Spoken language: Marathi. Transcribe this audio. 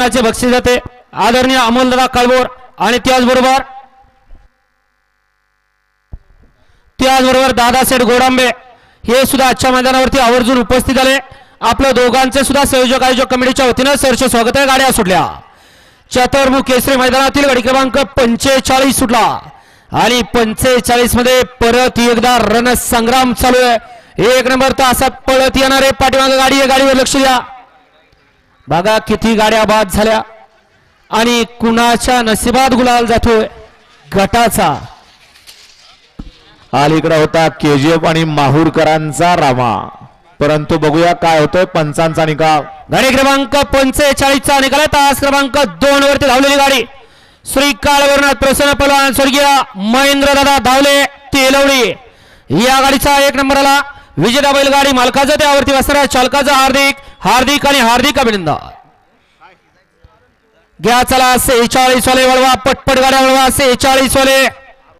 बक्षीस जाते आदरणीय अमोलदादा कळबोर आणि त्याचबरोबर दादासाहेब गोडांबे हे सुद्धा आजच्या मैदानावरती आवर्जून उपस्थित झाले. आपल्या दोघांचे सुद्धा संयोजक आयोजक कमिटीच्या वतीने सरचे स्वागत आहे. गाड्या सुटल्या चतुर्मुख केसरी मैदानातील गाडी क्रमांक 45 सुटला आणि 45 मध्ये परत एकदा रणसंग्राम चालू आहे. एक नंबर तासात पळत येणारे पाठीमागे गाडी आहे. गाडीवर लक्ष द्या. बघा किती गाड्या बाद झाल्या आणि कुणाच्या नशिबात गुलाल जातोय गटाचा. अलीकडे होता केजीएफ आणि माहूरकरांचा रामा, परंतु बघूया काय होतंय पंचांचा निकाल. गाडी क्रमांक 45 चा निकाल. तास क्रमांक 2 वरती धावलेली गाडी श्री काळवरनाथ प्रसन्न पलवान स्वर्गीय महेंद्र दादा धावले तेलवडी या गाडीचा 1 नंबरला विजेता बैलगाडी मालकाचं त्यावरती बसणाऱ्या चालकाचं हार्दिक आणि हार्दिक अभिनंदन. घ्या चला 46 वाले वळवा पटपट गाड्या वळवा 46 वाले